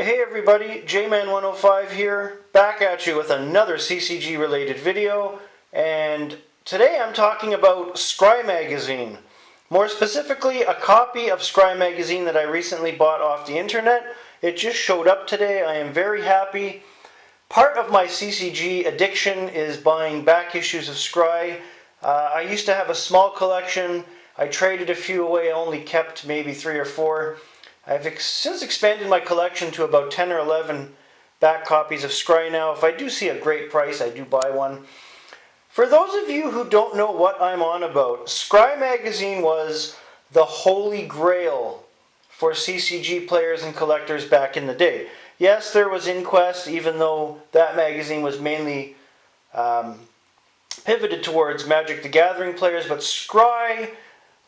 Hey everybody, J-Man105 here, back at you with another CCG related video, and today I'm talking about Scrye Magazine. More specifically, a copy of Scrye Magazine that I recently bought off the internet. It just showed up today. I am very happy. Part of my CCG addiction is buying back issues of Scrye. I used to have a small collection. I traded a few away, only kept maybe 3 or 4. I've since expanded my collection to about 10 or 11 back copies of Scrye now. If I do see a great price, I do buy one. For those of you who don't know what I'm on about, Scrye Magazine was the Holy Grail for CCG players and collectors back in the day. Yes, there was Inquest, even though that magazine was mainly pivoted towards Magic the Gathering players, but Scrye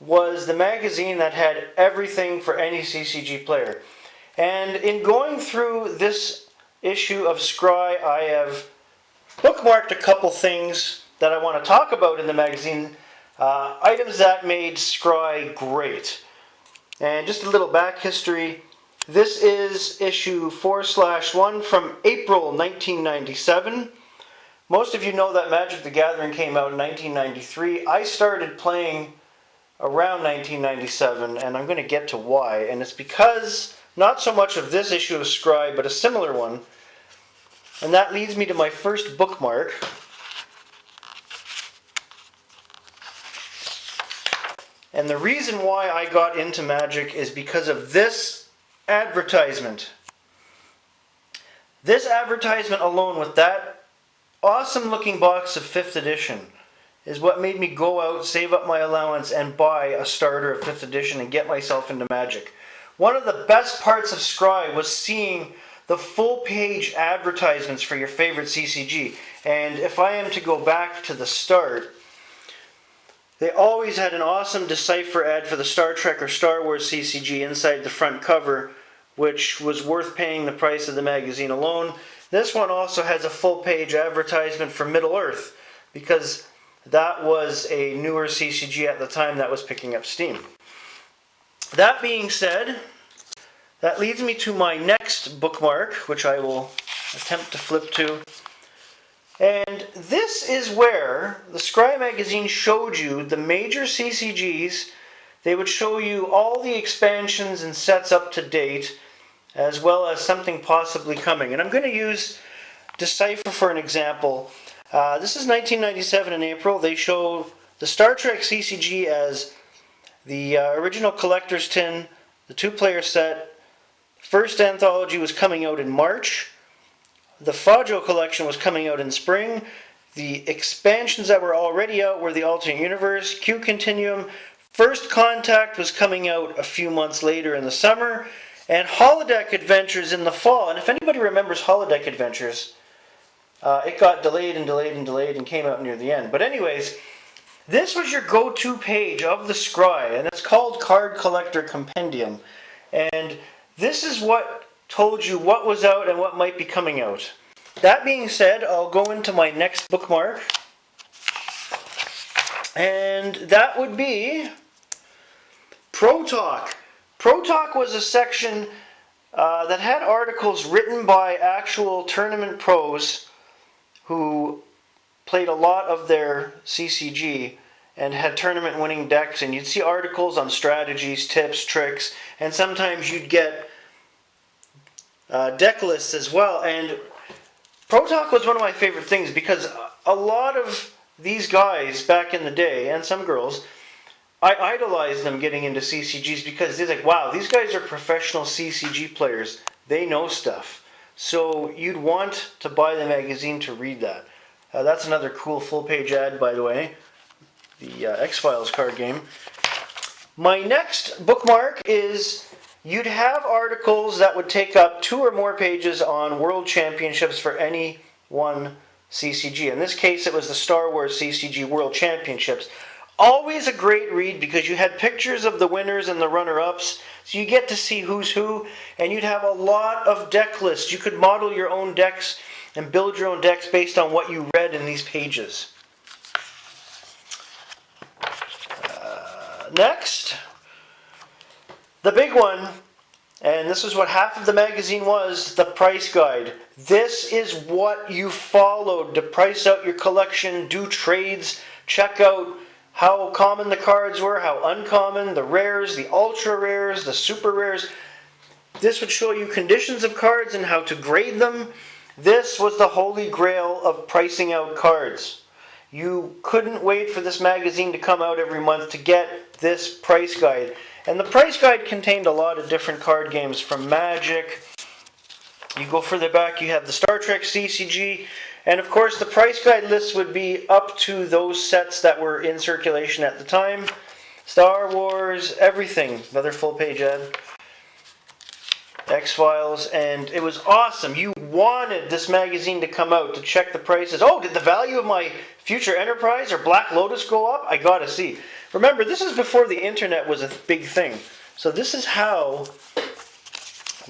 was the magazine that had everything for any CCG player. And in going through this issue of Scrye, I have bookmarked a couple things that I want to talk about in the magazine, items that made Scrye great. And just a little back history. This is issue 4/1 from April 1997. Most of you know that Magic the Gathering came out in 1993. I started playing around 1997, and I'm going to get to why. And it's because, not so much of this issue of Scrye, but a similar one. And that leads me to my first bookmark. And the reason why I got into Magic is because of this advertisement. This advertisement alone, with that awesome looking box of 5th edition, is what made me go out, save up my allowance, and buy a starter of 5th edition and get myself into Magic. One of the best parts of Scrye was seeing the full page advertisements for your favorite CCG. And if I am to go back to the start, they always had an awesome Decipher ad for the Star Trek or Star Wars CCG inside the front cover, which was worth paying the price of the magazine alone. This one also has a full page advertisement for Middle-earth, because that was a newer CCG at the time that was picking up steam. That being said, that leads me to my next bookmark, which I will attempt to flip to. And this is where the Scrye Magazine showed you the major CCGs. They would show you all the expansions and sets up to date, as well as something possibly coming. And I'm going to use Decipher for an example. This is 1997 in April. They show the Star Trek CCG as the original collector's tin, the 2-player set. First anthology was coming out in March. The Fajo collection was coming out in spring. The expansions that were already out were the Alternate Universe, Q Continuum. First Contact was coming out a few months later in the summer. And Holodeck Adventures in the fall. And if anybody remembers Holodeck Adventures, it got delayed and delayed and delayed and came out near the end. But anyways, this was your go-to page of the Scrye, and it's called Card Collector Compendium. And this is what told you what was out and what might be coming out. That being said, I'll go into my next bookmark. And that would be Pro Talk. Pro Talk was a section that had articles written by actual tournament pros who played a lot of their CCG and had tournament winning decks, and you'd see articles on strategies, tips, tricks, and sometimes you'd get deck lists as well. And Pro Talk was one of my favorite things because a lot of these guys back in the day, and some girls, I idolized them getting into CCGs because they're like, wow, these guys are professional CCG players. They know stuff. So you'd want to buy the magazine to read that. That's another cool full-page ad, by the way. The X-Files card game. My next bookmark is you'd have articles that would take up 2 or more pages on World Championships for any one CCG. In this case, it was the Star Wars CCG World Championships. Always a great read because you had pictures of the winners and the runner-ups, so you get to see who's who, and you'd have a lot of deck lists. You could model your own decks and build your own decks based on what you read in these pages. Next, the big one, And this is what half of the magazine was, the price guide. This is what you followed to price out your collection, do trades, check out how common the cards were, how uncommon, the rares, the ultra rares, the super rares. This would show you conditions of cards and how to grade them. This was the holy grail of pricing out cards. You couldn't wait for this magazine to come out every month to get this price guide. And the price guide contained a lot of different card games from Magic. You go further back, you have the Star Trek CCG. And of course, the price guide list would be up to those sets that were in circulation at the time. Star Wars, everything. Another full page ad. X-Files, and it was awesome. You wanted this magazine to come out to check the prices. Oh, did the value of my future Enterprise or Black Lotus go up? I gotta see. Remember, this is before the internet was a big thing. So this is how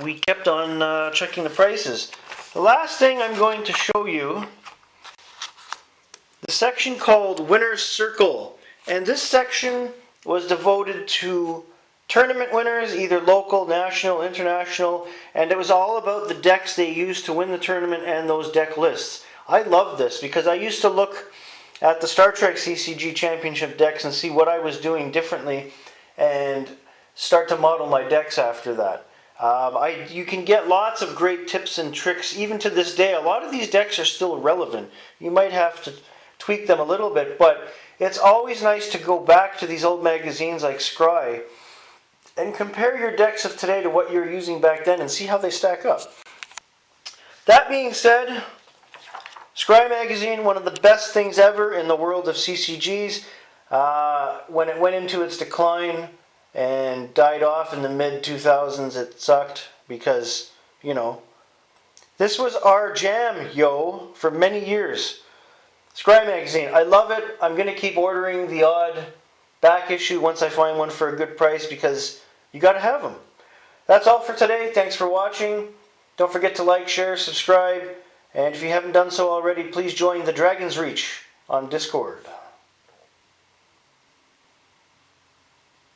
we kept on checking the prices. The last thing I'm going to show you, the section called Winner's Circle. And this section was devoted to tournament winners, either local, national, international, and it was all about the decks they used to win the tournament and those deck lists. I love this because I used to look at the Star Trek CCG Championship decks and see what I was doing differently and start to model my decks after that. You can get lots of great tips and tricks even to this day. A lot of these decks are still relevant. You might have to tweak them a little bit, but it's always nice to go back to these old magazines like Scrye and compare your decks of today to what you were using back then and see how they stack up. That being said, Scrye Magazine, one of the best things ever in the world of CCGs. When it went into its decline and died off in the mid-2000s, it sucked because, you know, this was our jam, for many years. Scrye Magazine, I love it. I'm going to keep ordering the odd back issue once I find one for a good price because you got to have them. That's all for today. Thanks for watching. Don't forget to like, share, subscribe, and if you haven't done so already, please join the Dragon's Reach on Discord.